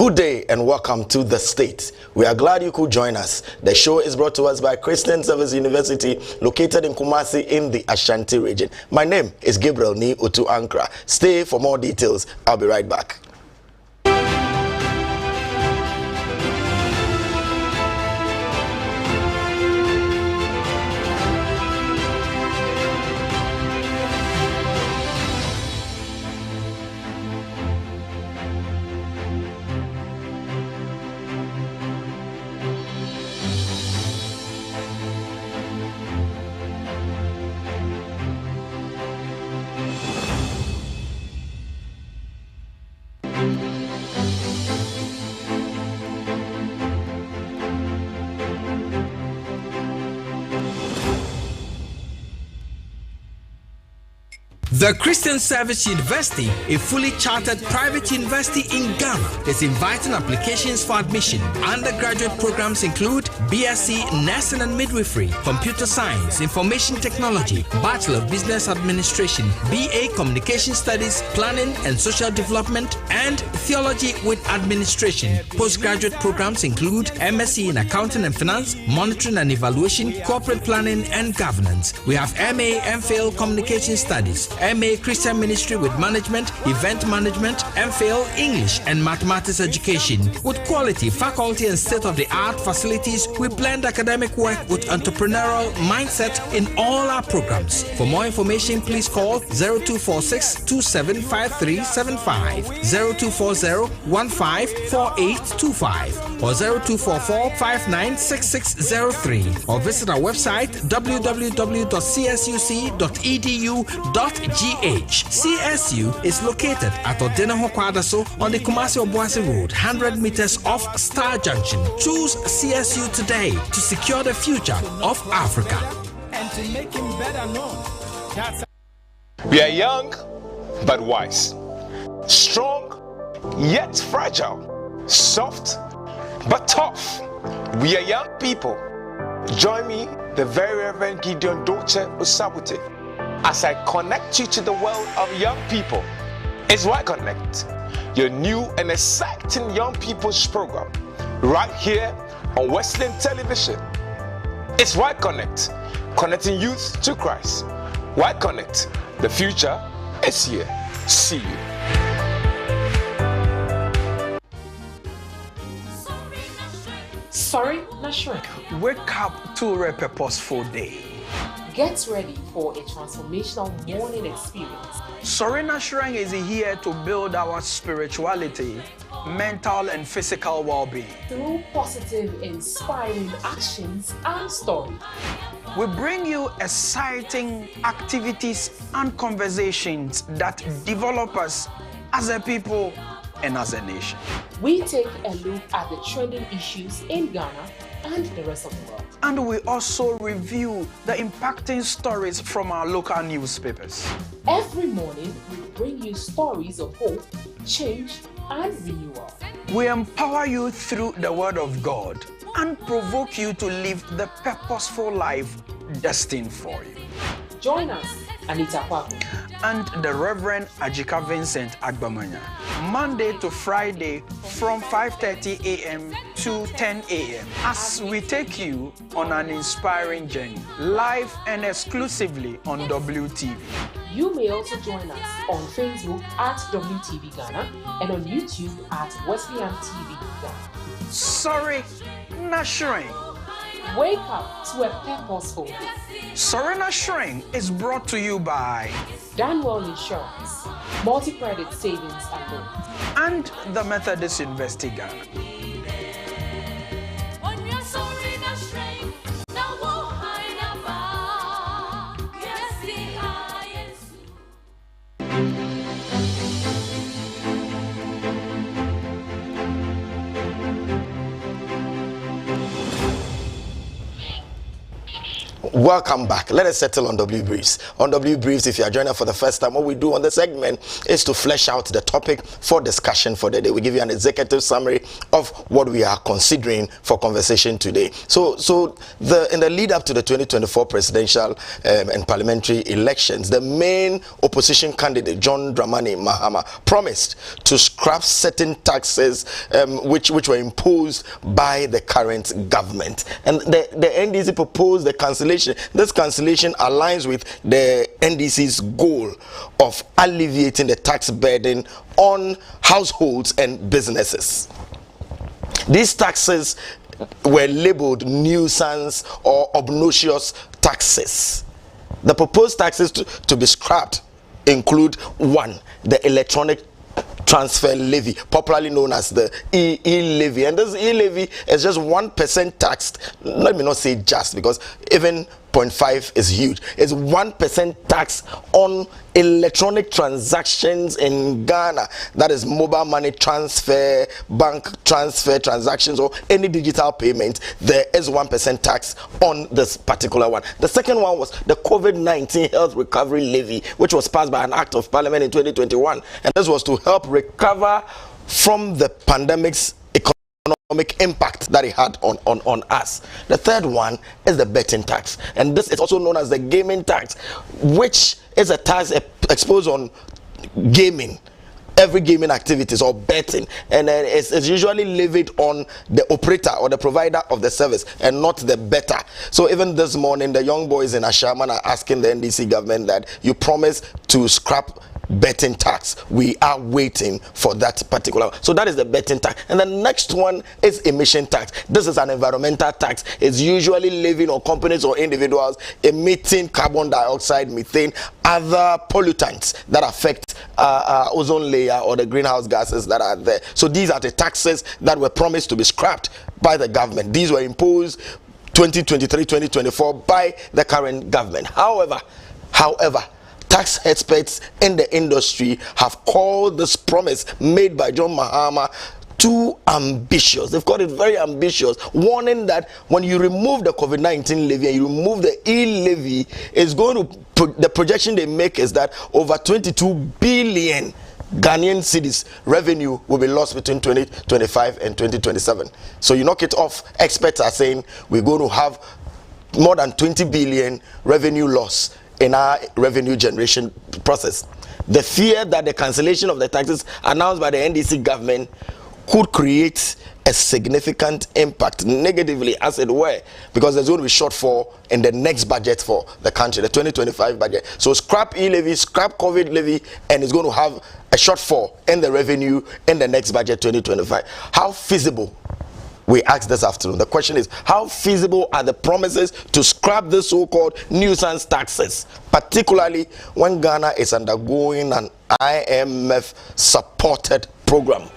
Good day and welcome to The State. We are glad you could join us. The show is brought to us by Christian Service University, located in Kumasi in the Ashanti region. My name is Gabriel 𝗟𝗡𝗩𝗘 Ankrah. Stay for more details. I'll be right back. The Christian Service University, a fully chartered private university in Ghana, is inviting applications for admission. Undergraduate programs include BSc Nursing and Midwifery, Computer Science, Information Technology, Bachelor of Business Administration, BA Communication Studies, Planning and Social Development, and Theology with Administration. Postgraduate programs include MSc in Accounting and Finance, Monitoring and Evaluation, Corporate Planning and Governance. We have MA MPhil Communication Studies, MA Christian Ministry with Management, Event Management, MPhil English and Mathematics Education. With quality, faculty and state-of-the-art facilities, we blend academic work with entrepreneurial mindset in all our programs. For more information, please call 0246 275375, 0240-154825, or 0244-596603, or visit our website www.csuc.edu.gh. CSU is located at Odenaho Kwadaso on the Kumasi-Obuasi Road, 100 meters off Star Junction. Choose CSU today to secure the future of Africa. And to make him better known. We are young but wise, strong yet fragile, soft but tough. We are young people. Join me, the very Reverend Gideon 𝗟𝗓𝗓 Osabute, as I connect you to the world of young people. It's Why Connect, your new and exciting young people's program, right here on Wesleyan Television. It's Why Connect, connecting youth to Christ. Why Connect? The future is here. See you. Sorry, not sure. Wake up to a purposeful day. Get ready for a transformational morning experience. Sorena Shrine is here to build our spirituality, mental and physical well-being. Through positive, inspiring actions and stories. We bring you exciting activities and conversations that develop us as a people and as a nation. We take a look at the trending issues in Ghana and the rest of the world. And we also review the impacting stories from our local newspapers. Every morning, we bring you stories of hope, change, and renewal. We empower you through the Word of God and provoke you to live the purposeful life destined for you. Join us, Anita Kwaku and the Reverend Ajika Vincent Agbamanya, Monday to Friday from 5:30 a.m. to 10 a.m. as we take you on an inspiring journey, live and exclusively on WTV. You may also join us on Facebook at WTV Ghana and on YouTube at Wesleyan TV Ghana. Sorry, not Shrine. Wake up to a purposeful day. Sorena Shrine is brought to you by Danwell Insurance, Multi-Credit Savings and Loan, and the Methodist University Ghana. Welcome back. Let us settle on W Briefs. On W Briefs, if you are joining us for the first time, what we do on the segment is to flesh out the topic for discussion for the day. We give you an executive summary of what we are considering for conversation today. So in the lead up to the 2024 presidential and parliamentary elections, the main opposition candidate, John Dramani Mahama, promised to scrap certain taxes which were imposed by the current government. And the NDC proposed the cancellation. This cancellation aligns with the NDC's goal of alleviating the tax burden on households and businesses. These taxes were labeled nuisance or obnoxious taxes. The proposed taxes to be scrapped include: 1, the electronic transfer levy, popularly known as the e-levy. And this e-levy is just 1% taxed. Let me not say just, because even 0.5 is huge. It's 1% tax on electronic transactions in Ghana. That is mobile money transfer, bank transfer transactions, or any digital payment. There is 1% tax on this particular one. The second one was the COVID-19 health recovery levy, which was passed by an act of parliament in 2021. And this was to help recover from the pandemic's economic impact that it had on us. The third one is the betting tax, and this is also known as the gaming tax, which is a tax exposed on gaming, every gaming activities or betting, and it's usually levied on the operator or the provider of the service and not the bettor. So even this morning, the young boys in Ashaman are asking the NDC government that you promise to scrap betting tax. We are waiting for that particular. So that is the betting tax. And the next one is emission tax. This is an environmental tax. It's usually levied on companies or individuals emitting carbon dioxide, methane, other pollutants that affect ozone layer or the greenhouse gases that are there. So these are the taxes that were promised to be scrapped by the government. These were imposed 2023-2024 by the current government. However, tax experts in the industry have called this promise made by John Mahama too ambitious. They've called it very ambitious, warning that when you remove the COVID-19 levy and you remove the e-levy, it's going to, the projection they make is that over 22 billion Ghanaian cedis revenue will be lost between 2025 and 2027. So you knock it off, experts are saying we're going to have more than 20 billion revenue loss in our revenue generation process. The fear that the cancellation of the taxes announced by the NDC government could create a significant impact negatively, as it were, because there's going to be shortfall in the next budget for the country, the 2025 budget. So scrap e-levy, scrap COVID levy, and it's going to have a shortfall in the revenue in the next budget 2025. How feasible? We asked this afternoon. The question is, how feasible are the promises to scrap the so-called nuisance taxes, particularly when Ghana is undergoing an IMF-supported program?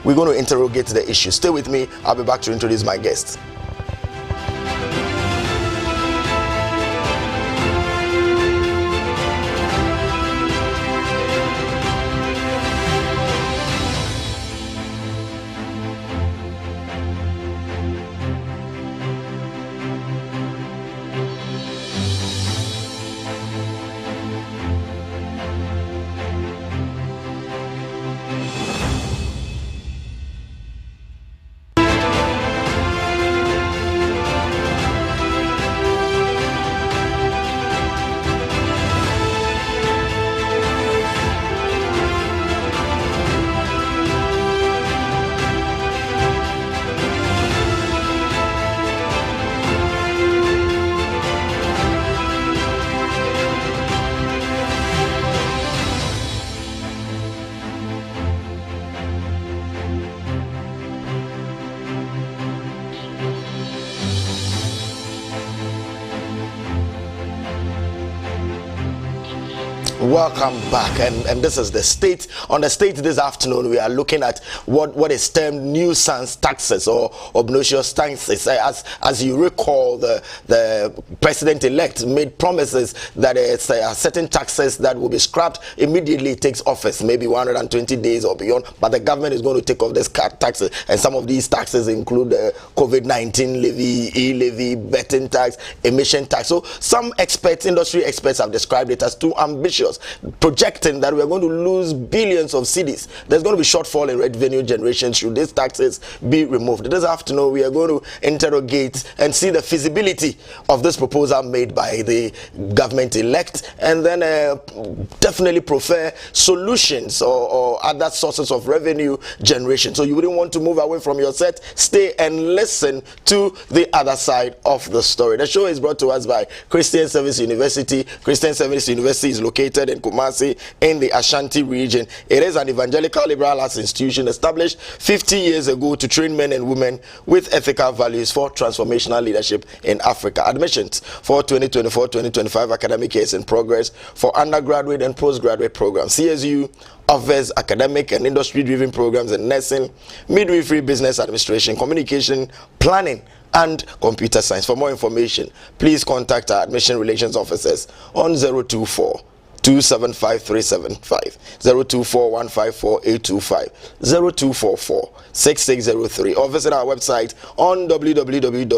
We're going to interrogate the issue. Stay with me. I'll be back to introduce my guests. Welcome back, and this is the state. On the state this afternoon, we are looking at what is termed nuisance taxes or obnoxious taxes. As you recall, the president-elect made promises that certain taxes that will be scrapped immediately he takes office, maybe 120 days or beyond. But the government is going to take off these taxes, and some of these taxes include the COVID-19 levy, e-levy, betting tax, emission tax. So some experts, industry experts, have described it as too ambitious, projecting that we are going to lose billions of cedis. There's going to be shortfall in revenue generation should these taxes be removed. This afternoon, we are going to interrogate and see the feasibility of this proposal made by the government-elect, and then definitely prefer solutions or other sources of revenue generation. So you wouldn't want to move away from your set. Stay and listen to the other side of the story. The show is brought to us by Christian Service University. Christian Service University is located in Kumasi in the Ashanti region. It is an evangelical liberal arts institution established 50 years ago to train men and women with ethical values for transformational leadership in Africa. Admissions for 2024-2025 academic year is in progress for undergraduate and postgraduate programs. CSU offers academic and industry-driven programs in nursing, midwifery, business administration, communication, planning, and computer science. For more information, please contact our admission relations officers on 024 275 375, 024 154 825, 0244 6603, or visit our website on www.csu.edu.gh.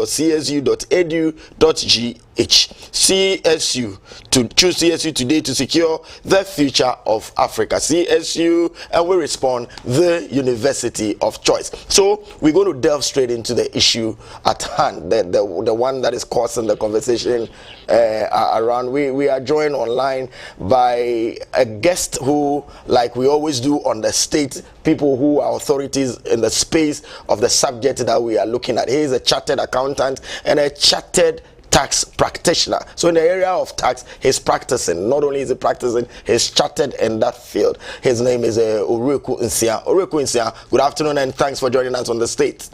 CSU, to choose CSU today to secure the future of Africa. CSU, and we respond the university of choice. So we're going to delve straight into the issue at hand, the one that is causing the conversation around. We are joined online by a guest who, like we always do on the state, people who are authorities in the space of the subject that we are looking at. He is a chartered accountant and a chartered tax practitioner. So in the area of tax, he's practicing. Not only is he practicing, he's chartered in that field. His name is 𝗟𝗜𝗩𝗘. 𝗟𝗜𝗩𝗘, good afternoon and thanks for joining us on the state.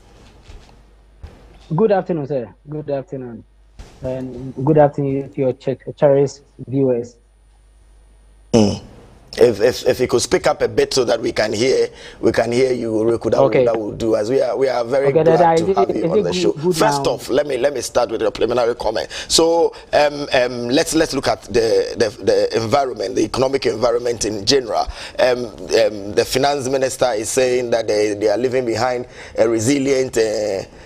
Good afternoon, sir. Good afternoon. And good afternoon to your cherished viewers. If you could speak up a bit so that we can hear you, 𝗟𝗜𝗩𝗘, that will do us. We are very glad to have you on the show. First off, let me start with a preliminary comment. So let's look at the environment, the economic environment in general. The finance minister is saying that they are leaving behind a resilient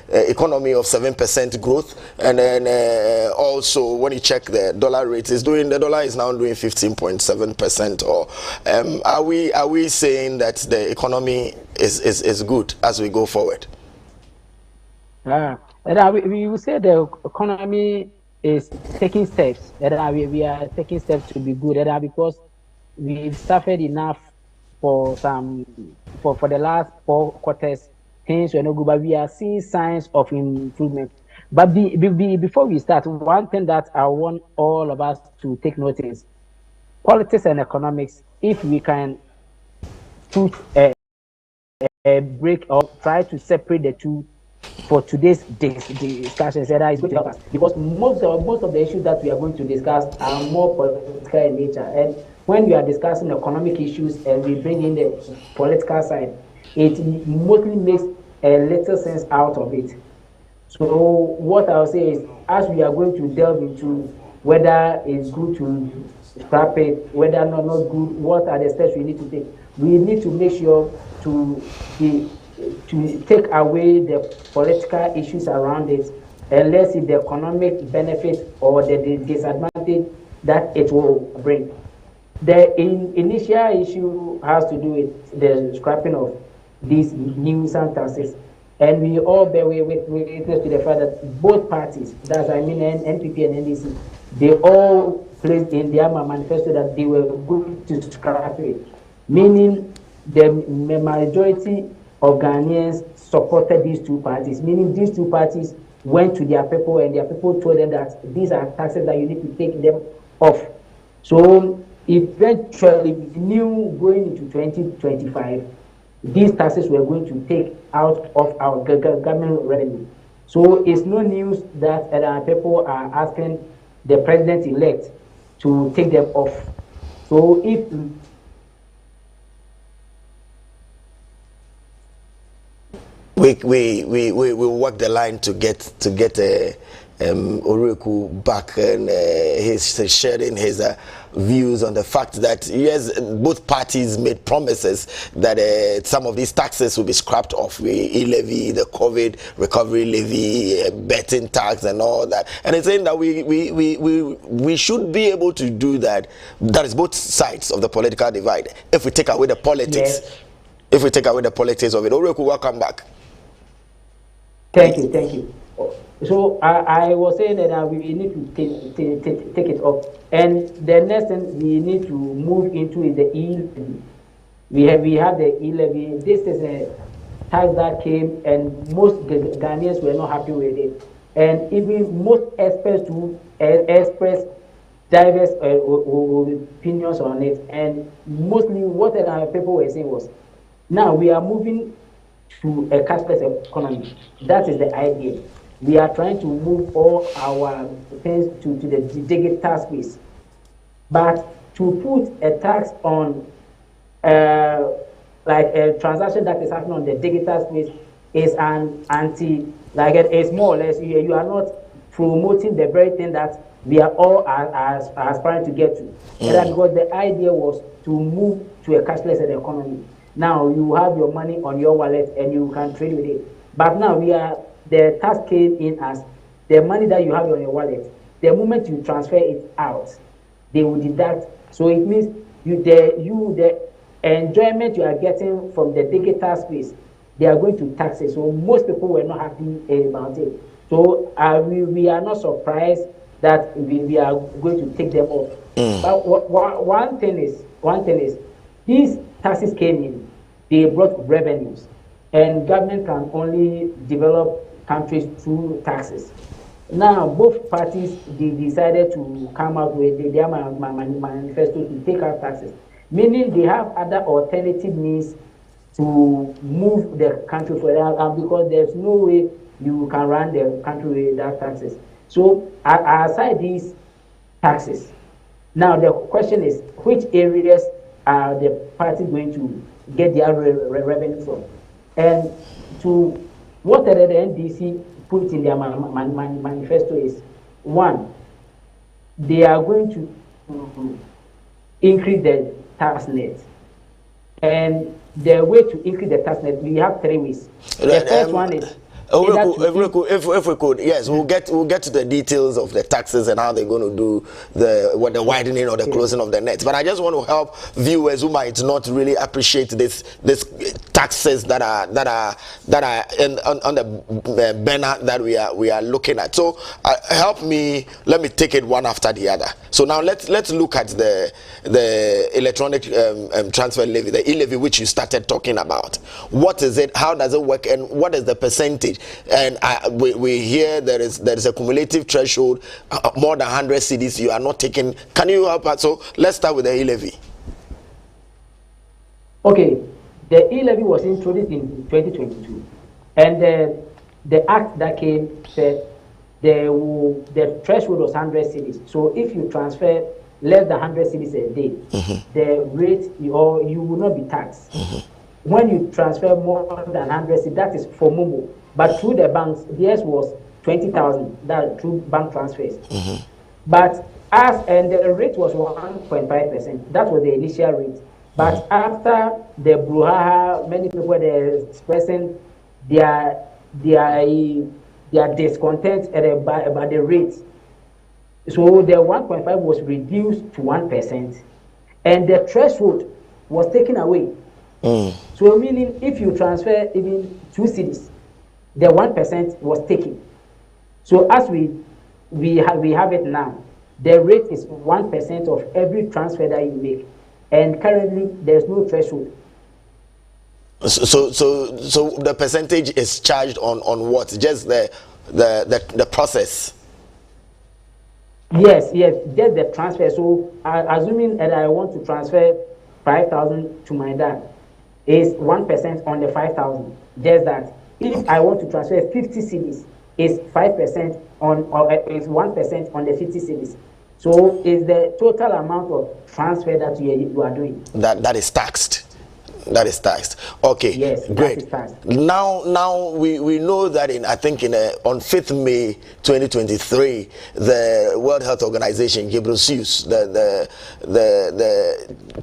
economy of 7% growth, and then also when you check the dollar rate, the dollar is now doing 15.7%. Or are we saying that the economy is good as we go forward? We will say the economy is taking steps. We are taking steps to be good. Because we've suffered enough for the last 4 quarters. Things were not good, but we are seeing signs of improvement. But before we start, one thing that I want all of us to take notice: politics and economics. If we can put a break or try to separate the two for today's discussion, that is going to help us, because most of the issues that we are going to discuss are more political in nature. And when we are discussing economic issues and we bring in the political side, it mostly makes a little sense out of it. So what I'll say is, as we are going to delve into whether it's good to scrap it, whether not good, what are the steps we need to take, we need to make sure to take away the political issues around it, and let's see the economic benefit or the disadvantage that it will bring. The initial issue has to do with the scrapping of these nuisance taxes, and we all bear witness to the fact that both parties, that's NPP and NDC, they all placed in their manifesto that they were going to scrap it, meaning the majority of Ghanaians supported these two parties, meaning these two parties went to their people and their people told them that these are taxes that you need to take them off. So eventually, we knew going into 2025, these taxes were going to take out of our government revenue. So it's no news that people are asking the president-elect to take them off. So if we work the line to get Oreku back, and he's sharing his views on the fact that yes, both parties made promises that some of these taxes will be scrapped off, the e-levy, the COVID recovery levy, betting tax, and all that. And it's saying that we should be able to do that. That is both sides of the political divide. If we take away the politics, yes. If we take away the politics of it, Oreku, welcome back. Thank you. So I was saying that we need to take it up, and the next thing we need to move into is the e-levy. We have the e-levy. This is a tax that came, and most Ghanaians were not happy with it, and even most experts to express diverse opinions on it. And mostly what people were saying was, now we are moving to a cashless economy. That is the idea. We are trying to move all our things to the digital space. But to put a tax on like a transaction that is happening on the digital space is an it's more or less, you are not promoting the very thing that we are all aspiring to get to. Because the idea was to move to a cashless economy. Now you have your money on your wallet and you can trade with it. But now the tax came in as the money that you have on your wallet. The moment you transfer it out, they will deduct. So it means the enjoyment you are getting from the digital space, they are going to tax it. So most people were not happy about it. So we are not surprised that we are going to take them off. But one thing is, these taxes came in, they brought revenues, and government can only develop countries through taxes. Now both parties they decided to come up with their manifesto to take out taxes, meaning they have other alternative means to move the country further, because there's no way you can run the country without taxes. So aside these taxes, now the question is, which areas are the parties going to get their revenue from? And to what the NDC put in their manifesto is, one, they are going to increase the tax net. And the way to increase the tax net, we have three ways. The first one is, if we could, yes, we'll get to the details of the taxes and how they're going to do the widening or the closing of the nets. But I just want to help viewers who might not really appreciate this taxes that are on the banner that we are looking at. So help me. Let me take it one after the other. So now let's look at the electronic transfer levy, the e-levy, which you started talking about. What is it? How does it work? And what is the percentage? And we hear there is a cumulative threshold, more than 100 cedis you are not taking. Can you help us? So let's start with the e-levy. Okay, the e-levy was introduced in 2022, and the act that came said the threshold was 100 cedis. So if you transfer less than 100 cedis a day, the rate you will not be taxed. When you transfer more than 100 cedis, that is for Momo. But through the banks, theirs was 20,000, that through bank transfers. But the rate was 1.5%. That was the initial rate. But after the brouhaha, many people were expressing their discontent about the rate. So the 1.5 was reduced to 1%, and the threshold was taken away. So meaning if you transfer even 2 cedis, the 1% was taken. So as we have it now, the rate is 1% of every transfer that you make, and currently there's no threshold. So the percentage is charged on what? Just the process. Yes, just the transfer. So assuming that I want to transfer 5,000 to my dad, is 1% on the 5,000. Just that. If I want to transfer 50 cedis, is 5% on, or is 1% on the 50 cedis. So is the total amount of transfer that you are doing that is taxed. That is taxed. Okay, yes, great. that is taxed. Now we know that on 5th May 2023, the World Health Organization, Gabriel, the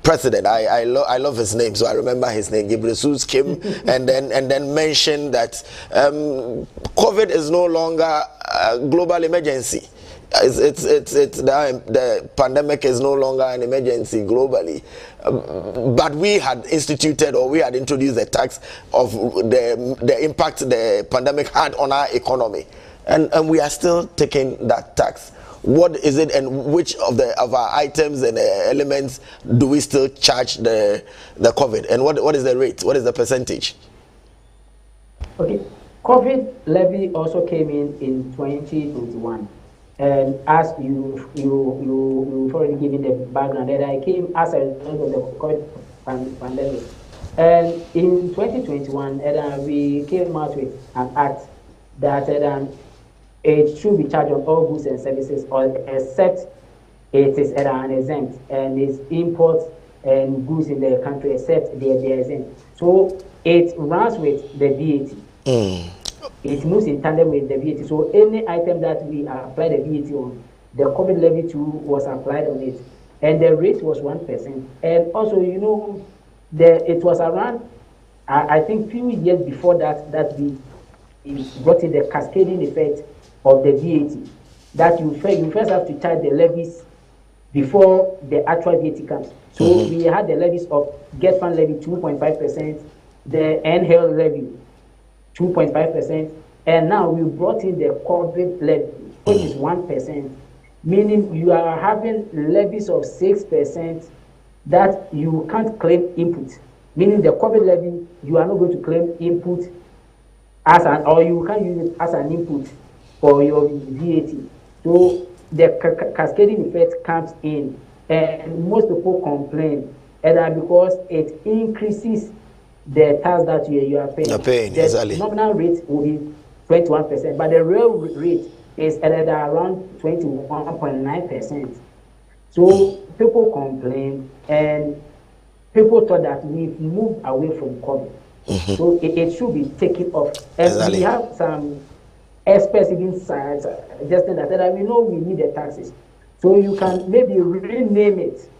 president, I love his name, so I remember his name. Gabriel came and then mentioned that COVID is no longer a global emergency. The pandemic is no longer an emergency globally, but we had instituted, or we had introduced the tax of the impact the pandemic had on our economy, and we are still taking that tax. What is it, and which of our items and elements do we still charge the COVID, and what is the rate? What is the percentage? Okay, COVID levy also came in 2021. And as you've already given the background, that I came as a result of the COVID pandemic. And in 2021, we came out with an act that it should be charged on all goods and services, except it is an exempt, and it's imports and goods in the country, except they are exempt. So it runs with the VAT. It moves in tandem with the VAT. So any item that we apply the VAT on, the COVID levy too was applied on it, and the rate was 1%. And also, it was around, I think, few years before that we brought in the cascading effect of the VAT, that you first have to charge the levies before the actual VAT comes. So we had the levies of Get Fund levy 2.5%, the NHL levy 2.5%, and now we brought in the COVID levy, which is 1%, meaning you are having levies of 6% that you can't claim input. Meaning the COVID levy, you are not going to claim input or you can't use it as an input for your VAT. So the cascading effect comes in, and most people complain that because it increases the tax that you are paying. The exactly. Nominal rate will be 21%, but the real rate is at around 21.9%. So people complain, and people thought that we've moved away from COVID. So it should be taken off. And exactly. We have some experts even suggesting that we know we need the taxes. So you can maybe rename it,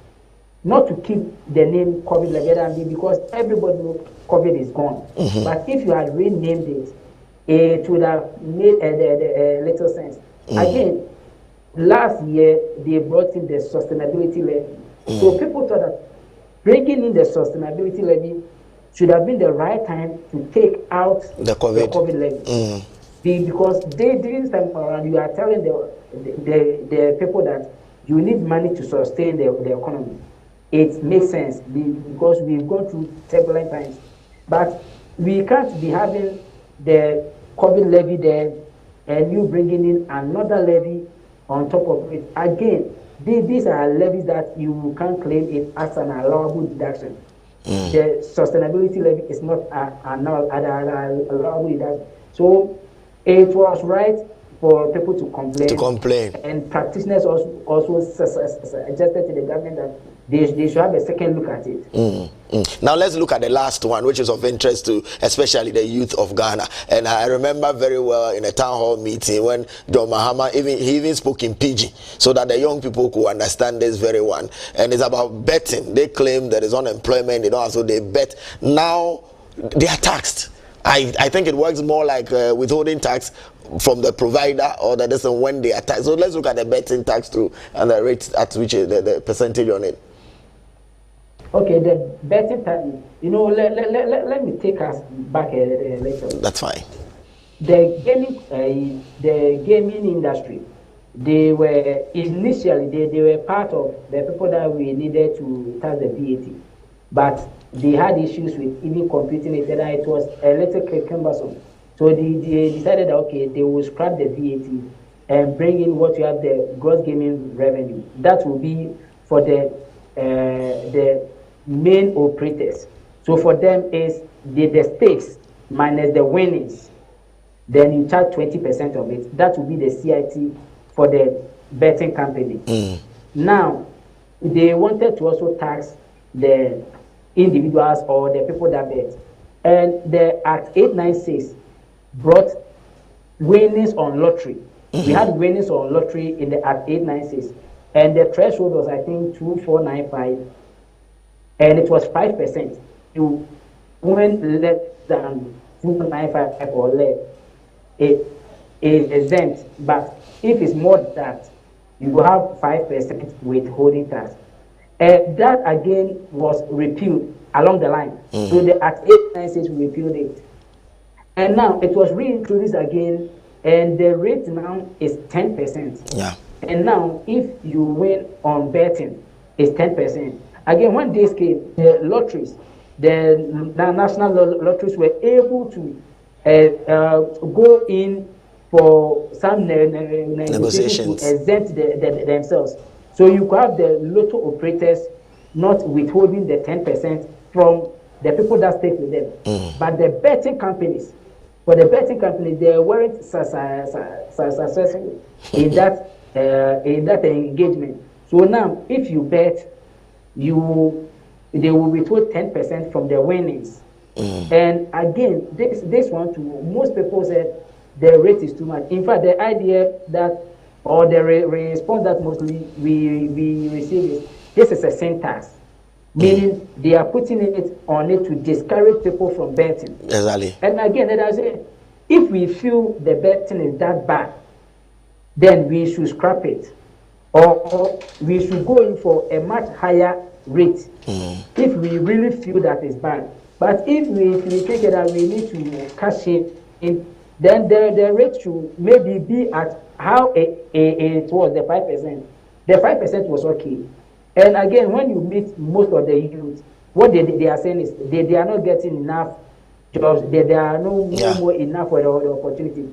not to keep the name COVID levy, because everybody knows COVID is gone. But if you had renamed it, it would have made a little sense. Again, last year they brought in the sustainability levy. So people thought that bringing in the sustainability levy should have been the right time to take out the COVID levy. Because this time around, you are telling the people that you need money to sustain the economy. It makes sense because we've gone through turbulent times. But we can't be having the COVID levy there and you bringing in another levy on top of it. Again, these are levies that you can't claim it as an allowable deduction. The sustainability levy is not an allowable deduction. So it was right for people to complain. And practitioners also suggested to the government that they should have a second look at it. Now let's look at the last one, which is of interest to especially the youth of Ghana. And I remember very well in a town hall meeting when John Mahama even spoke in Pidgin, so that the young people could understand this very one. And it's about betting. They claim there is unemployment, they don't have, so they bet. Now they are taxed. I think it works more like withholding tax from the provider, or that is when they are taxed. So let's look at the betting tax too, and the rate at which the percentage on it. Okay, the betting tax, let me take us back a little. That's fine. The gaming industry, they were initially, they were part of the people that we needed to tax the VAT. But they had issues with even computing it, and it was a little cumbersome. So they decided that, okay, they will scrap the VAT and bring in what you have, the gross gaming revenue. That will be for the main operators. So for them is the stakes minus the winnings. Then you charge 20% of it. That will be the CIT for the betting company. Now, they wanted to also tax the individuals or the people that bet. And the Act 896 brought winnings on lottery. We had winnings on lottery in the Act 896. And the threshold was, I think, 2495. And it was 5%. You win less than 295 or less, it is exempt. But if it's more than that, you will have 5% withholding tax. That again was repealed along the line. So the Act 896 repealed it. And now it was reintroduced again, and the rate now is 10%. Yeah. And now if you win on betting, it's 10%. Again, when this came, the lotteries, the national lotteries were able to go in for some negotiations to exempt themselves. So you could have the lotto operators not withholding the 10% from the people that stake with them. But the betting companies, for the betting companies, they weren't successful in that engagement. So now, if you bet, they will withhold 10% from their winnings. And again, this one too, most people said the rate is too much. In fact, the idea that, or the response that mostly we receive is, this is a sin tax, meaning they are putting it on it to discourage people from betting. Exactly. And again, I say, if we feel the betting is that bad, then we should scrap it, or we should go in for a much higher rate if we really feel that it's bad. But if we think that we need to cash it in, then the rate should maybe be at how it was, the 5%. The 5% was okay. And again, when you meet most of the youth, what they are saying is they are not getting enough jobs. There are no more enough for the opportunity.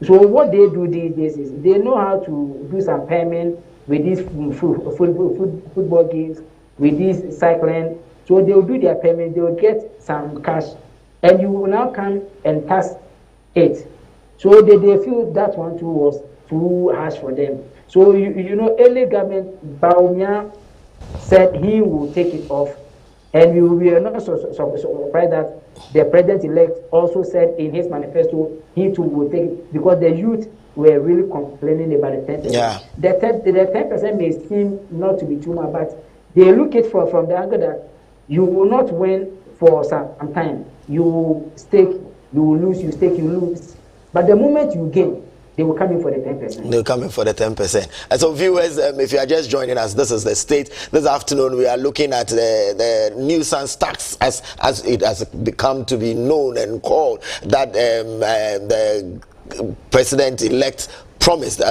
So what they do these days is they know how to do some payment with these football games, with this cycling. So they will do their payment, they will get some cash, and you will now come and tax it. So they feel that one too was too harsh for them. So you know, early government, Baumia said he will take it off, and we are not so surprised that the president-elect also said in his manifesto he too will take it, because the youth were really complaining about the 10%. Yeah. The 10% may seem not to be too much, but they look at from the angle that you will not win for some time. You stake, you will lose, you stake, you lose. But the moment you gain, they will come in for the 10%. They'll come in for the 10%. And so, viewers, if you are just joining us, this is the state. This afternoon, we are looking at the nuisance tax, as it has become to be known and called, that the president-elect promised. We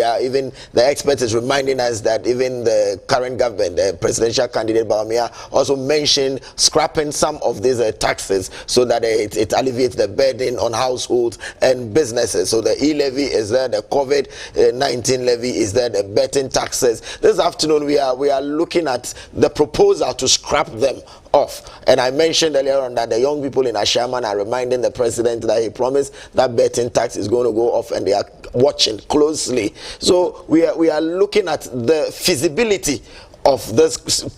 are even, the expert is reminding us that even the current government, the presidential candidate Baumia, also mentioned scrapping some of these taxes so that it alleviates the burden on households and businesses. So the e-levy is there, the COVID-19 levy is there, the betting taxes. This afternoon we are looking at the proposal to scrap them off. And I mentioned earlier on that the young people in Ashaman are reminding the president that he promised that betting tax is going to go off, and they are watching closely. So we are looking at the feasibility of this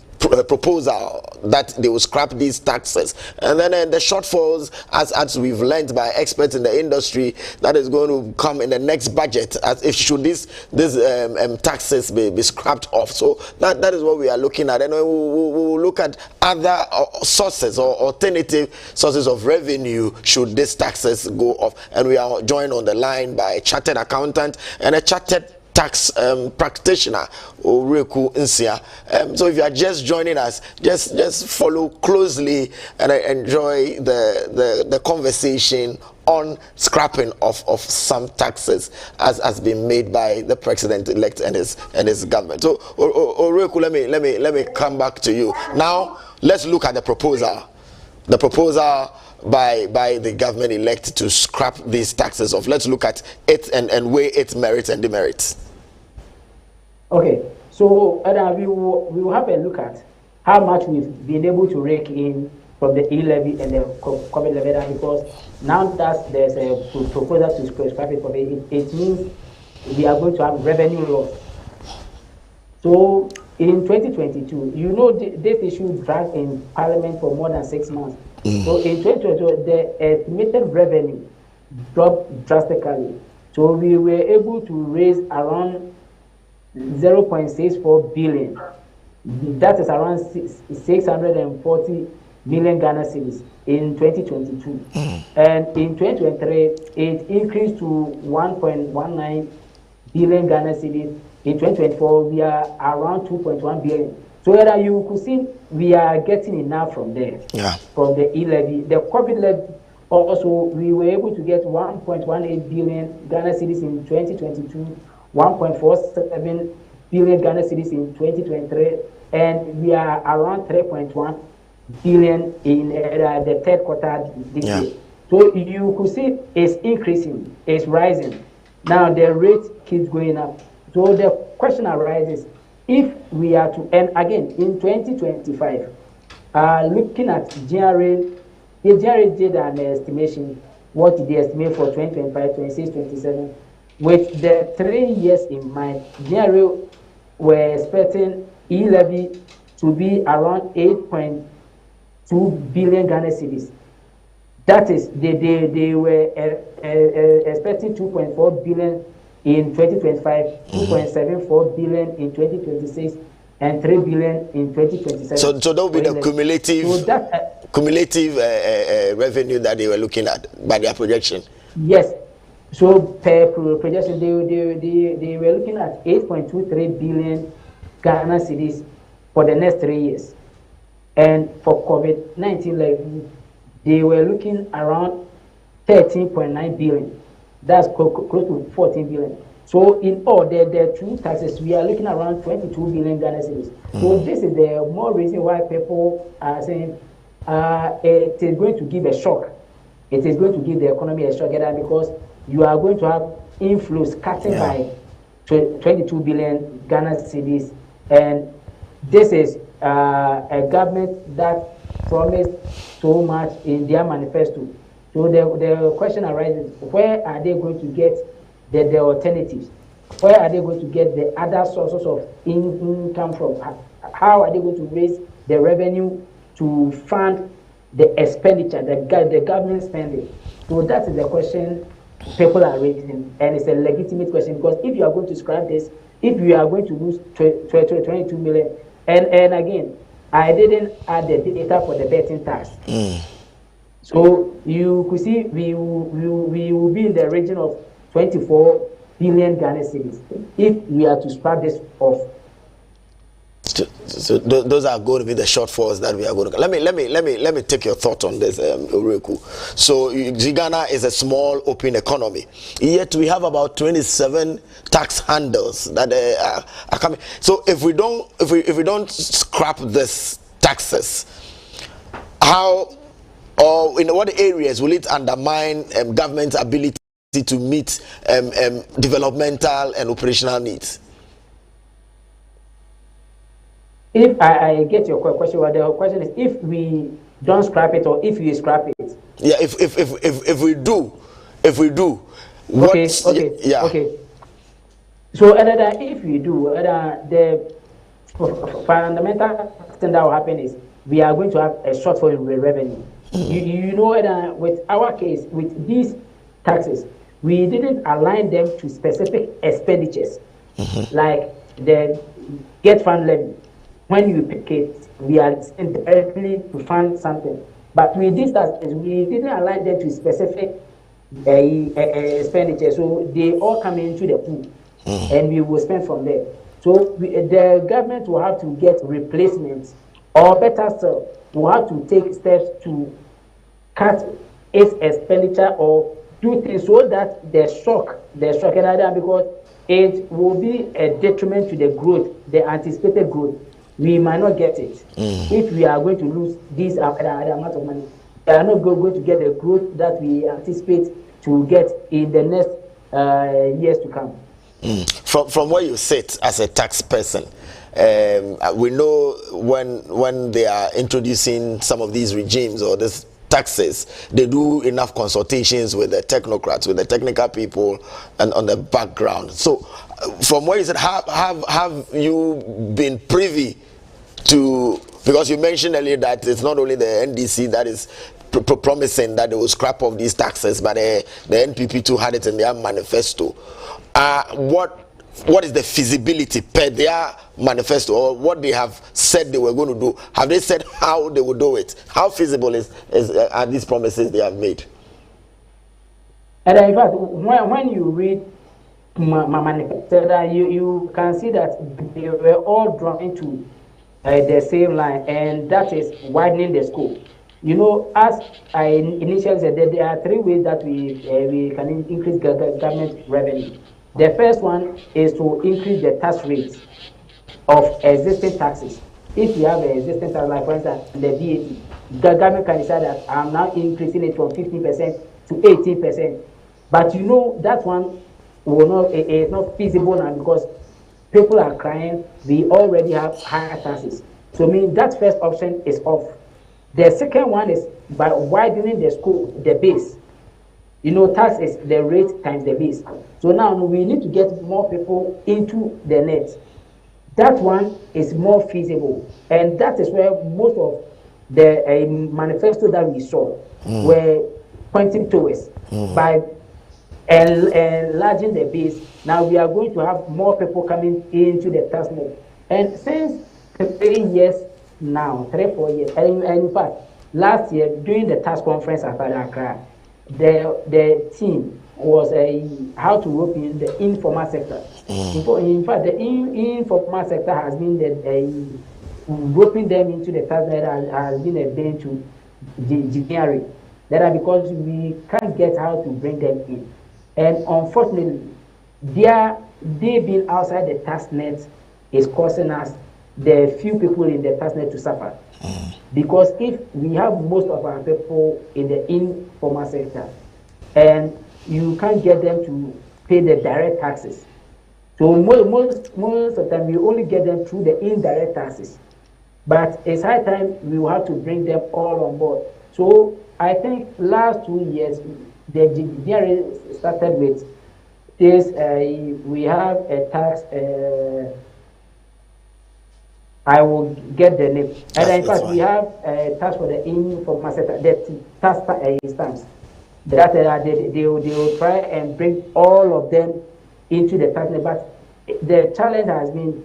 proposal that they will scrap these taxes, and then the shortfalls, as we've learned by experts in the industry, that is going to come in the next budget, as if should these taxes be scrapped off. So that is what we are looking at, and we will look at other sources or alternative sources of revenue should these taxes go off. And we are joined on the line by a chartered accountant and a chartered tax practitioner, 𝗟𝗜𝗩𝗘. So if you are just joining us, just follow closely and enjoy the conversation on scrapping of some taxes as has been made by the president-elect and his government. So 𝗟𝗜𝗩𝗘, let me come back to you now. Let's look at the proposal. The proposal by the government-elect to scrap these taxes off. Let's look at it and weigh its merits and demerits. Okay, so we will have a look at how much we've been able to rake in from the e-levy and the COVID levy, because now that there's a proposal to scrap it, it means we are going to have revenue loss. So in 2022, you know, this issue dragged in Parliament for more than 6 months. So in 2022, the estimated revenue dropped drastically. So we were able to raise around 0.64 billion. That is around 640 million Ghana cedis in 2022. And in 2023, it increased to 1.19 billion Ghana cedis. In 2024, we are around 2.1 billion. So that you could see we are getting enough from there, from the e-levy. The COVID levy also, we were able to get 1.18 billion Ghana cedis in 2022, 1.47 billion Ghana cedis in 2023, and we are around 3.1 billion in the third quarter this year. So you could see it's increasing, it's rising. Now the rate keeps going up. So the question arises, if we are to, and again, in 2025, looking at 𝗟𝗓𝗓, the 𝗟𝗓𝗓 did an estimation, what did they estimate for 2025, 26, 27, with the 3 years in mind. 𝗟𝗓𝗓 were expecting e-levy to be around 8.2 billion Ghana cedis. That is, they were expecting 2.4 billion in 2025, 2.74 billion in 2026, and 3 billion in 2027. So that will be the cumulative revenue that they were looking at by their projection. Yes. So per projection, they were looking at 8.23 billion Ghana cedis for the next 3 years. And for COVID-19, they were looking around 13.9 billion. That's close to 14 billion. So in all, the two taxes, we are looking around 22 billion Ghana cedis. So this is the more reason why people are saying it is going to give a shock. It is going to give the economy a shock, because you are going to have inflows cutting by 22 billion Ghana cedis. And this is a government that promised so much in their manifesto. So the question arises, where are they going to get the alternatives? Where are they going to get the other sources of income from? How are they going to raise the revenue to fund the expenditure, the government spending? So that is the question people are raising, and it's a legitimate question, because if you are going to scrap this, if you are going to lose 22 million, and again, I didn't add the data for the betting tax. So you could see we will be in the region of 24 billion Ghana cedis if we are to scrap this off. So those are going to be the shortfalls that we are going to. Let me take your thought on this, 𝗟𝗓𝗓. So Ghana is a small open economy, yet we have about 27 tax handles that are coming. So if we don't scrap this taxes, how or in what areas will it undermine government's ability to meet developmental and operational needs? If I get your question, well, the question is if we don't scrap it or if we scrap it. Yeah, if we do, what? Okay. So if we do, the fundamental thing that will happen is we are going to have a shortfall in revenue. You know, with our case, with these taxes, we didn't align them to specific expenditures, like the get fund levy. When you pick it, we are directly to fund something. But with this taxes, we didn't align them to specific expenditure. So they all come into the pool, and we will spend from there. So the government will have to get replacements, or better still, will have to take steps to cut its expenditure or do things so that the shock because it will be a detriment to the growth, the anticipated growth. We might not get it. If we are going to lose this amount of money, we are not going to get the growth that we anticipate to get in the next years to come. From where you sit as a tax person, we know when they are introducing some of these regimes or this taxes, they do enough consultations with the technocrats, with the technical people, and on the background. So, from where you said, have you been privy to? Because you mentioned earlier that it's not only the NDC that is promising that they will scrap off these taxes, but the NPP too had it in their manifesto. What is the feasibility per their manifesto, or what they have said they were going to do? Have they said how they will do it? How feasible are these promises they have made? And in fact, when you read my manifesto, you can see that they were all drawn into the same line, and that is widening the scope. You know, as I initially said, there are three ways that we can increase government revenue. The first one is to increase the tax rates of existing taxes. If you have an existing tax, like for instance, the VAT, the government can decide that I'm now increasing it from 15% to 18%. But you know that one is not feasible now because people are crying. We already have higher taxes. So I mean that first option is off. The second one is by widening the scope, the base. You know, tax is the rate times the base. So now we need to get more people into the net. That one is more feasible. And that is where most of the manifesto that we saw were pointing towards. By enlarging the base, now we are going to have more people coming into the tax net. And since 3 years now, 3-4 years, and in fact, last year during the tax conference at Ankrah, the team was how to rope in the informal sector. In fact, the informal sector has been roping them into the tax net has been a bane to January. That are because we can't get how to bring them in, and unfortunately, they being outside the tax net is causing us, the few people in the tax net, to suffer. Because if we have most of our people in the informal sector, and you can't get them to pay the direct taxes, so most of the time we only get them through the indirect taxes. But it's high time we will have to bring them all on board. So I think last 2 years the GDR started with this. We have a tax. I will get the name. And in fact, we have a task for the informal sector, the tax stamps. That they will try and bring all of them into the tax net. But the challenge has been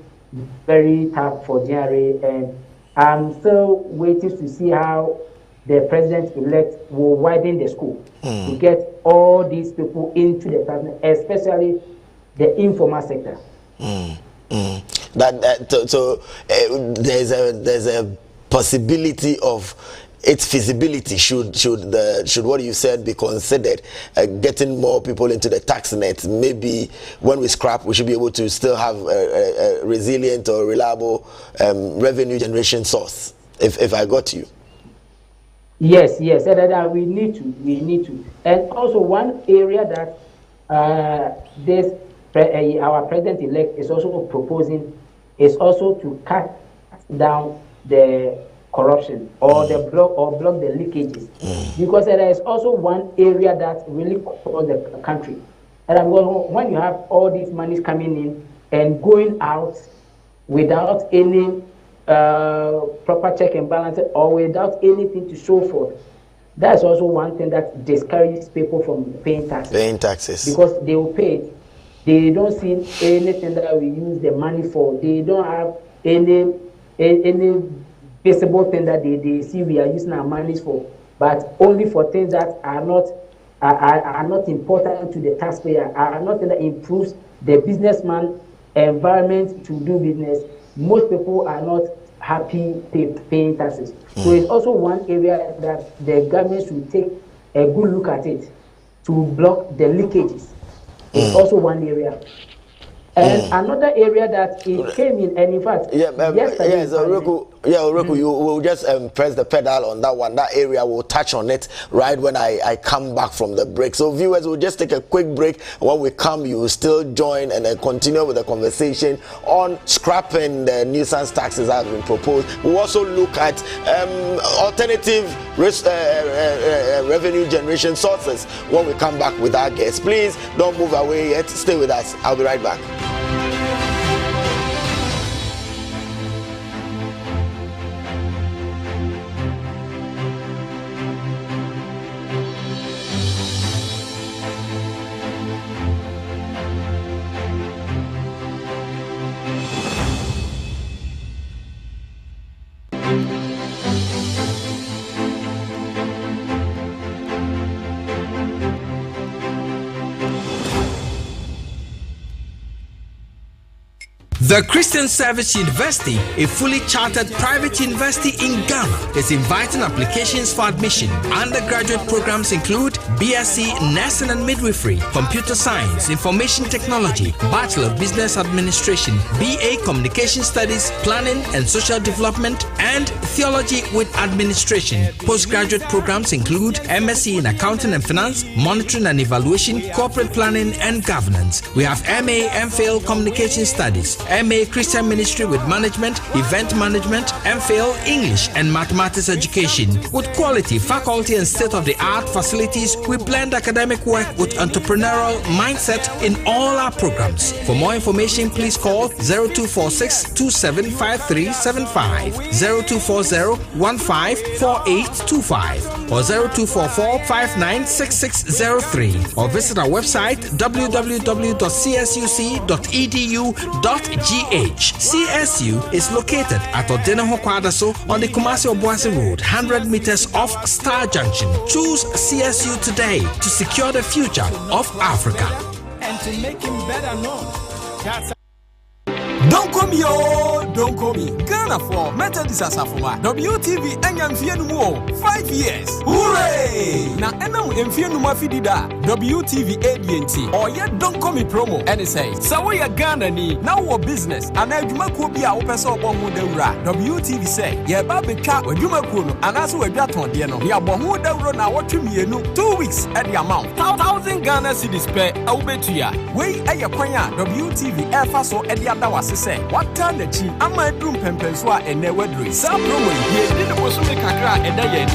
very tough for GRA, and I'm still waiting to see how the president-elect will widen the scope to get all these people into the tax net, especially the informal sector. There's a possibility of its feasibility should what you said be considered, getting more people into the tax net. Maybe when we scrap, we should be able to still have a resilient or reliable revenue generation source, if I got you. Yes, we need to. And also one area that our president-elect is also proposing is also to cut down the corruption or block the leakages, because there is also one area that really controls the country. And when you have all these monies coming in and going out without any proper check and balance, or without anything to show for, that's also one thing that discourages people from paying taxes. Because they will pay it. They don't see anything that we use the money for. They don't have any visible thing that they see we are using our money for, but only for things that are not important to the taxpayer, are not that improves the businessman environment to do business. Most people are not happy paying taxes. So it's also one area that the government should take a good look at it to block the leakages. It's also one area. And another area that it came in, and in fact, yesterday, Oreku, you will just press the pedal on that one. That area will touch on it right when I come back from the break. So viewers, we'll just take a quick break. When we come, you will still join and then continue with the conversation on scrapping the nuisance taxes that have been proposed. We'll also look at alternative revenue generation sources when we come back with our guests. Please don't move away yet. Stay with us. I'll be right back. The Christian Service University, a fully chartered private university in Ghana, is inviting applications for admission. Undergraduate programs include BSc Nursing and Midwifery, Computer Science, Information Technology, Bachelor of Business Administration, BA Communication Studies, Planning and Social Development, and Theology with Administration. Postgraduate programs include MSc in Accounting and Finance, Monitoring and Evaluation, Corporate Planning and Governance. We have MA MPhil Communication Studies, MA Christian Ministry with Management, Event Management, MPhil English and Mathematics Education. With quality, faculty and state-of-the-art facilities, we blend academic work with entrepreneurial mindset in all our programs. For more information, please call 0246 275375, 0240-154825, or 0244-596603, or visit our website www.csuc.edu.gh. CSU is located at Odeneho Kwadaso on the Kumasi Obuasi Road, 100 meters off Star Junction. Choose CSU today to secure the future of Africa. And to make him better known. Don't call me, oh, don't call me. Ghana for Methodist Asafoma. WTV Enyam Fianumo 5 years. Hooray! Now Enam Fianuma Fidida. WTV ADNT. Or yet don't call me promo. And it says, Sawaya Ghana ni now what business. And I do be a open so bon deura. WTV say, yeah, baby chat with Jumakuno and as we got on the end. We are bon deura now what you mean 2 weeks at the amount. 1,000 Ghana cedis per Aubetia. We a Yakwanya WTV Air Faso at the other. Say, what time the chi? Am I doing Pempenswa and never drink? Some promo here didn't was make a crack and I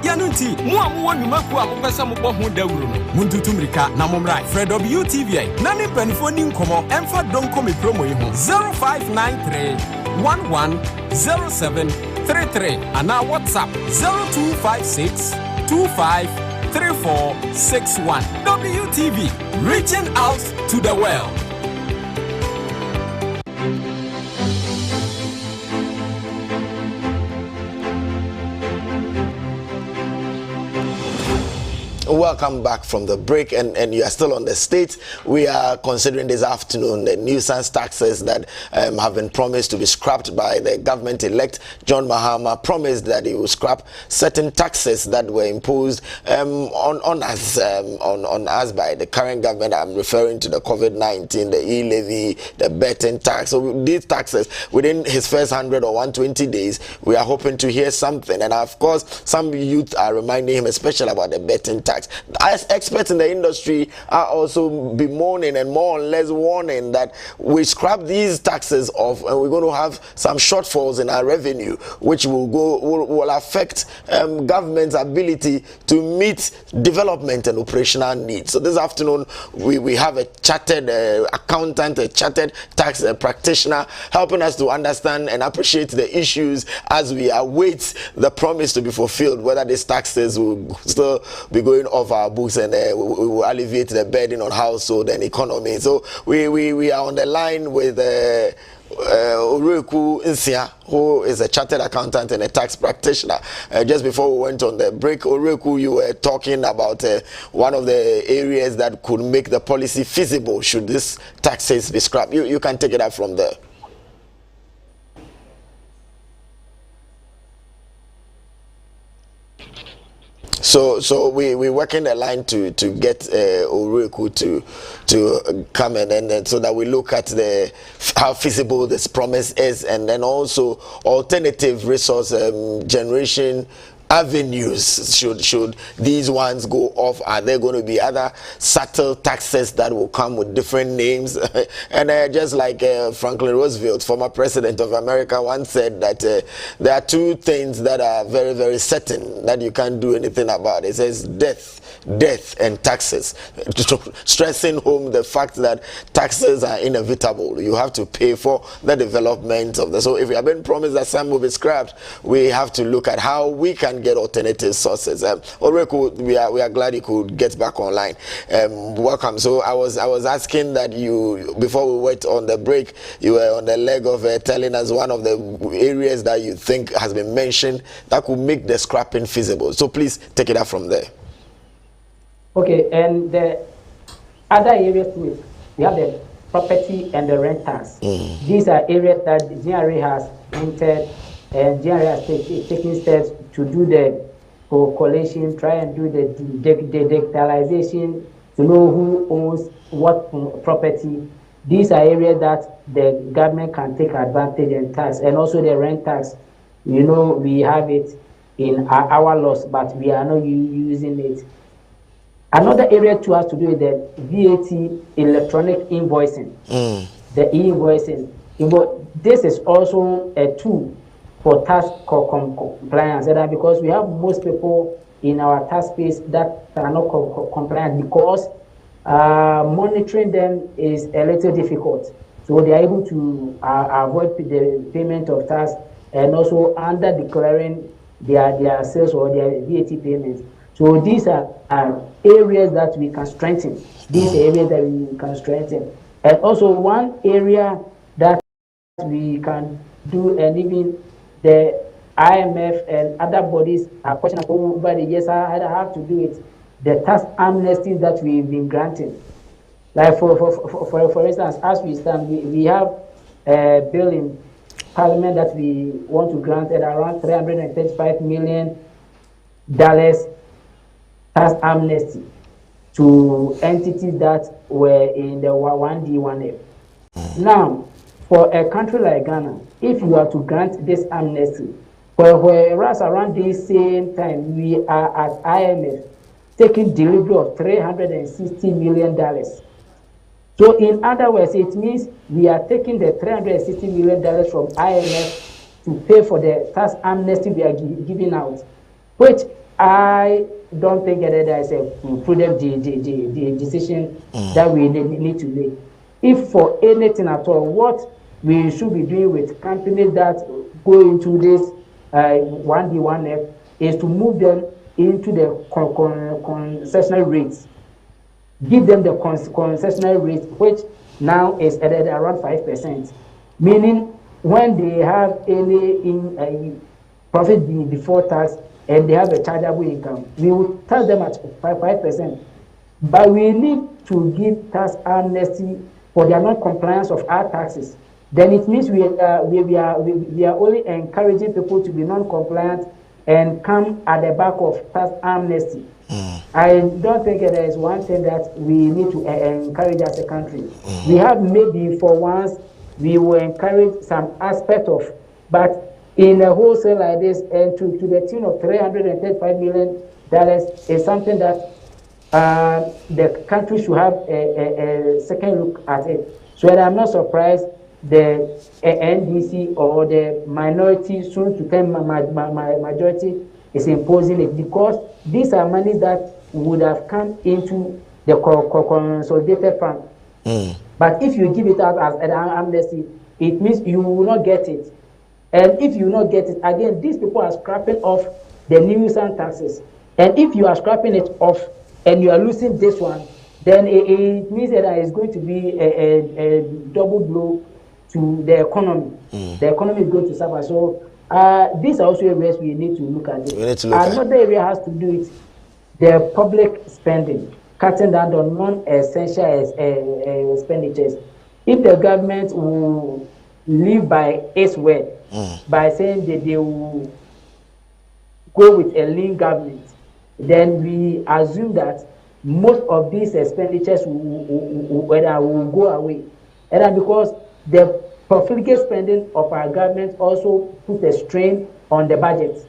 Yanunti, Mua Numakua, Some Bohun Deuru, Muntutumrika, Namomra, Fred WTV, Nani Penfoning Como, Emfa don't call me promo 0593 110733, and now WhatsApp 0256 253461. WTV, reaching out to the world. Welcome back from the break, and you are still on the state. We are considering this afternoon the nuisance taxes that have been promised to be scrapped by the government-elect. John Mahama promised that he will scrap certain taxes that were imposed on us by the current government. I'm referring to the COVID-19, the e-levy, the betting tax. So these taxes, within his first 100 or 120 days, we are hoping to hear something. And of course, some youth are reminding him especially about the betting tax. As experts in the industry are also bemoaning and more or less warning that we scrap these taxes off and we're going to have some shortfalls in our revenue, which will affect government's ability to meet development and operational needs. So this afternoon we have a chartered accountant, a chartered tax practitioner helping us to understand and appreciate the issues as we await the promise to be fulfilled, whether these taxes will still be going off our books and we will alleviate the burden on household and economy. So we are on the line with 𝗟𝗜𝗩𝗘, who is a chartered accountant and a tax practitioner. Just before we went on the break, 𝗟𝗑𝗩𝗘, you were talking about one of the areas that could make the policy feasible should this taxes be scrapped. You can take it up from there. So we're working a line to get 𝗟𝗑𝗩𝗘 to come and so that we look at how feasible this promise is, and then also alternative resource generation avenues. Should these ones go off, are there going to be other subtle taxes that will come with different names? And just like Franklin Roosevelt, former president of America, once said that there are two things that are very, very certain that you can't do anything about. It says death and taxes, stressing home the fact that taxes are inevitable. You have to pay for the development of the. So if we have been promised that some will be scrapped, we have to look at how we can get alternative sources. 𝗟𝗑𝗩𝗘, we are glad you could get back online. Welcome. So I was asking that you, before we went on the break, you were on the leg of telling us one of the areas that you think has been mentioned that could make the scrapping feasible. So please take it up from there. Okay, and the other areas too, we have the property and the rent tax. These are areas that the GRA has entered, and GRA has taken steps to do the collation, try and do the digitalization to know who owns what property. These are areas that the government can take advantage and tax, and also the rent tax. You know, we have it in our laws, but we are not using it. Another area too has to do with the VAT electronic invoicing, the e-invoicing. This is also a tool for tax compliance, because we have most people in our tax space that are not compliant, because monitoring them is a little difficult. So they are able to avoid the payment of tax, and also under declaring their sales or their VAT payments. So these are areas that we can strengthen. These areas that we can strengthen. And also one area that we can do, and even the IMF and other bodies are pushing over the years, I have to do it, the tax amnesty that we've been granting. Like for instance, as we stand, we have a bill in Parliament that we want to grant at around $335 million tax amnesty to entities that were in the 1D, 1F. Now, for a country like Ghana, if you are to grant this amnesty, whereas around this same time we are at IMF taking delivery of $360 million. So in other words, it means we are taking the $360 million from IMF to pay for the tax amnesty we are giving out, which I don't think that is a prudent decision that we need to make. If for anything at all, what we should be doing with companies that go into this 1D, 1F is to move them into the concessional rates. Give them the concessional rate, which now is at around 5%. Meaning, when they have any profit before tax and they have a chargeable income, we will tax them at 5%. But we need to give tax amnesty for their non-compliance of our taxes. Then it means we are only encouraging people to be non-compliant and come at the back of tax amnesty. I don't think there is one thing that we need to encourage as a country. We have maybe for once we will encourage some aspect of, but in a wholesale like this, and to the tune of $335 million is something that the country should have a second look at it. So I'm not surprised the NDC or the minority, soon to come majority, is imposing it, because these are money that would have come into the consolidated fund. But if you give it out as an amnesty, it means you will not get it. And if you will not get it, again, these people are scrapping off the nuisance taxes. And if you are scrapping it off and you are losing this one, then it means that it's going to be a double blow to the economy. The economy is going to suffer. So these are also areas we need to look at. Another area has to do with the public spending, cutting down on non-essential expenditures. If the government will live by its word, by saying that they will go with a lean government, then we assume that most of these expenditures will go away. And then because the profligate spending of our government also put a strain on the budget.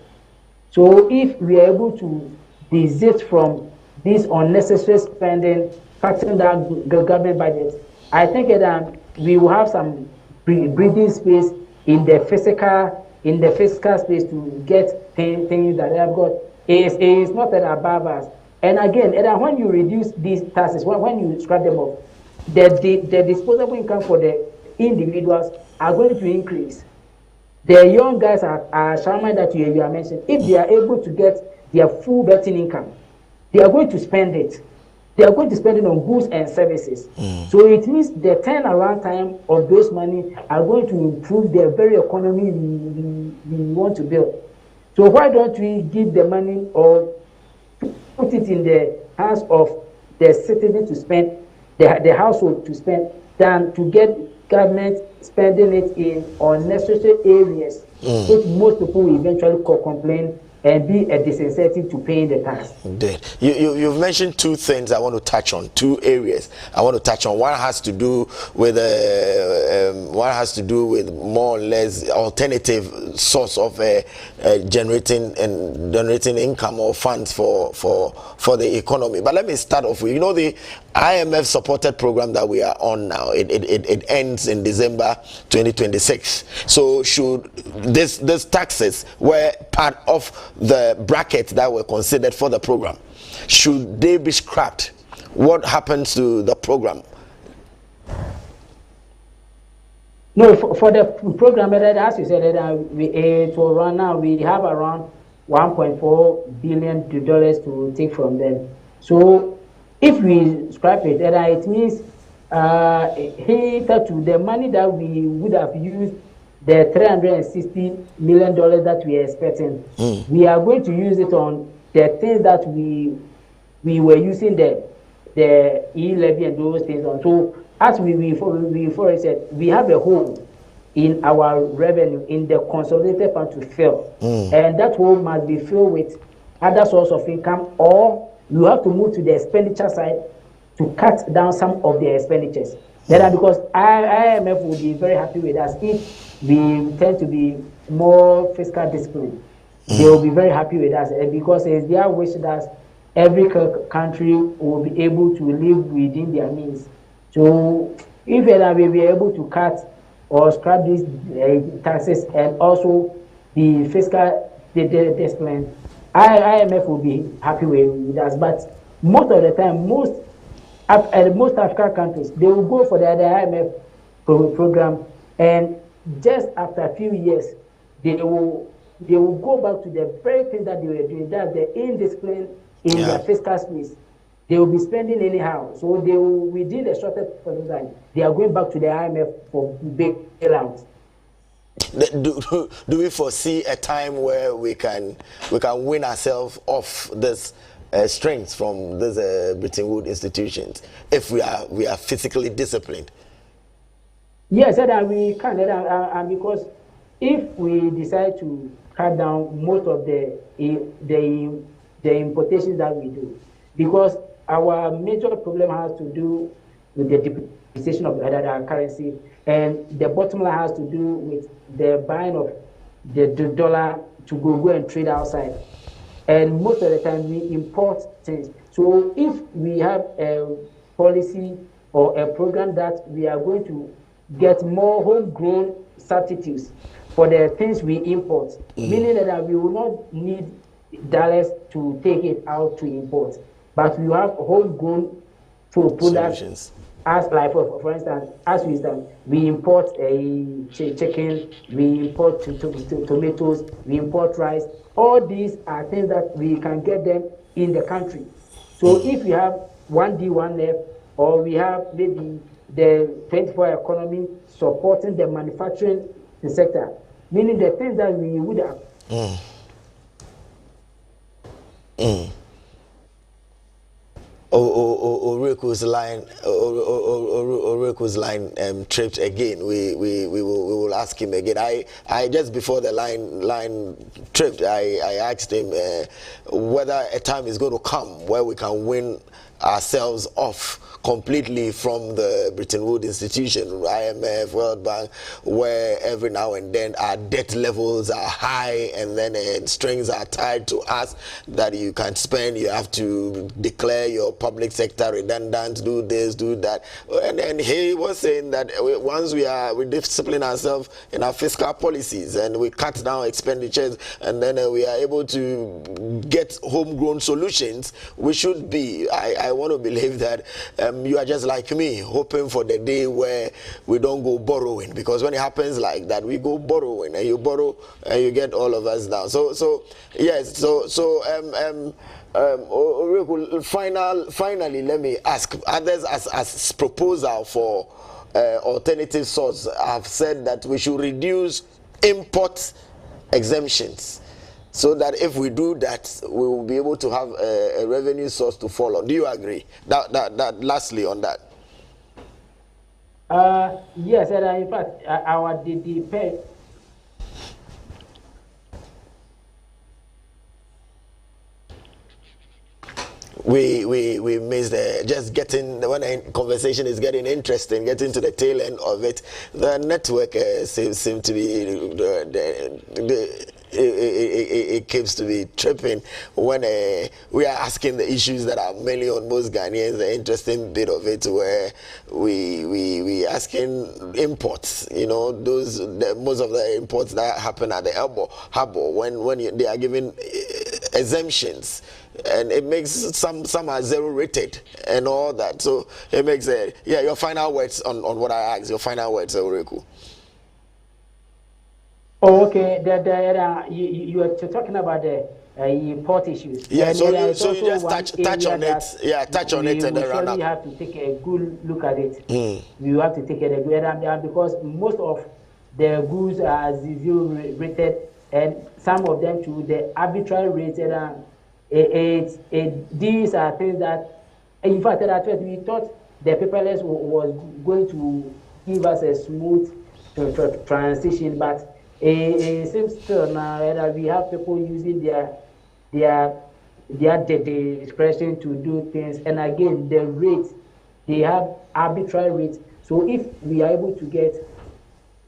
So if we are able to desist from this unnecessary spending, cutting down the government budget, I think that we will have some breathing space in the fiscal space to get things that have got. It's not that above us. And again, when you reduce these taxes, when you scrap them off, the disposable income for the individuals are going to increase. The young guys are shaman that you are mentioning. If they are able to get their full betting income, they are going to spend it. They are going to spend it on goods and services. So it means the turnaround time of those money are going to improve the very economy we want to build. So why don't we give the money or put it in the hands of the citizen to spend, the household to spend, than to get government spending it in unnecessary areas, which most people will eventually complain and be a disincentive to paying the tax. You've mentioned two things I want to touch on, two areas I want to touch on. One has to do with more or less alternative source of generating income or funds for the economy. But let me start off with, the IMF supported program that we are on now. It ends in December 2026. So should these taxes were part of the bracket that were considered for the program, should they be scrapped? What happens to the program? No, for the program, as you said, it will run now. We have around $1.4 billion to take from them. So if we scrap it, it means to the money that we would have used, the $360 million that we are expecting, we are going to use it on the things that we were using the e-levy and those things on. So as we said, we have a hole in our revenue in the consolidated fund to fill, and that hole must be filled with other source of income, or you have to move to the expenditure side to cut down some of the expenditures. Because IMF will be very happy with us if we tend to be more fiscal disciplined. They will be very happy with us, because it's their wish that every country will be able to live within their means. So if we are able to cut or scrap these taxes and also the fiscal discipline, IMF will be happy with us. But most of the time, most African countries, they will go for the IMF program, and just after a few years, they will go back to the very thing that they were doing, that's the indiscipline in their fiscal space. They will be spending anyhow. So they will, within the shortest time, they are going back to the IMF for bailouts. Do we foresee a time where we can win ourselves off this strength from these Bretton Woods institutions if we are physically disciplined? Yes, that we can. And because if we decide to cut down most of the importations that we do, because our major problem has to do with the depreciation of the currency, and the bottom line has to do with the buying of the dollar to go and trade outside. And most of the time we import things. So if we have a policy or a program that we are going to get more homegrown substitutes for the things we import, meaning that we will not need dollars to take it out to import, but we have homegrown products. As like for instance, as we import a chicken, we import tomatoes, we import rice. All these are things that we can get them in the country. So if we have 1D, 1F, or we have maybe the 24-hour economy supporting the manufacturing sector, meaning the things that we would have. Oreku's line tripped again. We will ask him again. I just before the line tripped, I asked him whether a time is going to come where we can win ourselves off completely from the Bretton Woods institution, IMF, World Bank, where every now and then our debt levels are high and then strings are tied to us that you can't spend, you have to declare your public sector redundant, do this, do that. And he was saying that once we discipline ourselves in our fiscal policies and we cut down expenditures and then we are able to get homegrown solutions, we should be, I want to believe that you are just like me, hoping for the day where we don't go borrowing, because when it happens like that, we go borrowing and you borrow and you get all of us down. So yes, finally, let me ask others as proposal for alternative source have said that we should reduce import exemptions, so that if we do that, we will be able to have a revenue source to follow. Do you agree? That lastly on that. Yes, and in fact, our DDP. We missed just getting when a conversation is getting interesting, getting to the tail end of it. The network seems to be it keeps to be tripping when we are asking the issues that are mainly on most Ghanaians. The interesting bit of it where we asking imports, you know, most of the imports that happen at the harbor when they are given exemptions, and it makes some are zero rated and all that. So it makes your final words on what I asked. Your final words, Oreku. Oh, okay. You are talking about the import issues. Yeah, so you just touch on it. Yeah, touch on it and then run up. We have to take a good look at it. We have to take a good because most of the goods are zero rated, and some of them to the arbitrary rated. These are things that, in fact, at first we thought the paperless was going to give us a smooth transition, but it seems still now that we have people using their discretion to do things, and again the rates, they have arbitrary rates. So if we are able to get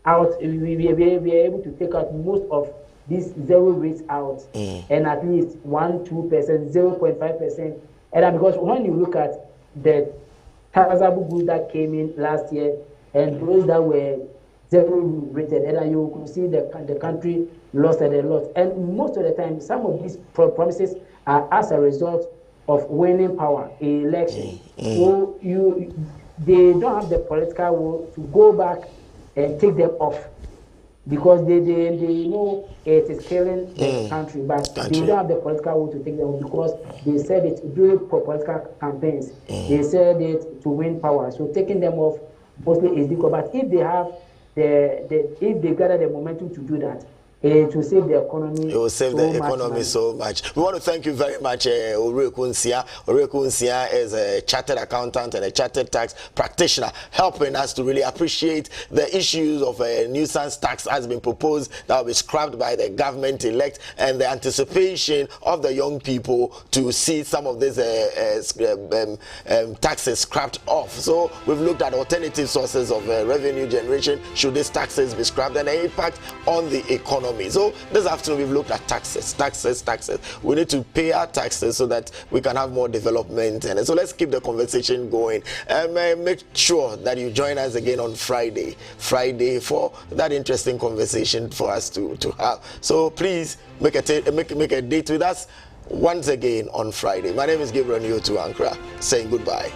out, we are able to take out most of these zero rates out, and at least 1-2%, 0.5%, and because when you look at the taxable goods that came in last year and those that were zero rated, and you could see the country lost a lot. And most of the time, some of these promises are as a result of winning power in election. So they don't have the political will to go back and take them off, because they know it is killing the country, but they don't have the political will to take them off, because they said it during political campaigns. They said it to win power. So taking them off mostly is difficult. But if they have if they gather the momentum to do that, to save the economy. It will save the economy so much. We want to thank you very much, 𝗟𝗓𝗩𝗘. 𝗟𝗓𝗩𝗘 is a chartered accountant and a chartered tax practitioner, helping us to really appreciate the issues of a nuisance tax has been proposed that will be scrapped by the government elect, and the anticipation of the young people to see some of these taxes scrapped off. So we've looked at alternative sources of revenue generation should these taxes be scrapped, and the impact on the economy. So this afternoon we've looked at taxes. We need to pay our taxes so that we can have more development. And so let's keep the conversation going. Make sure that you join us again on Friday for that interesting conversation for us to have. So please make a date with us once again on Friday. My name is Gabriel New to Ankrah, saying goodbye.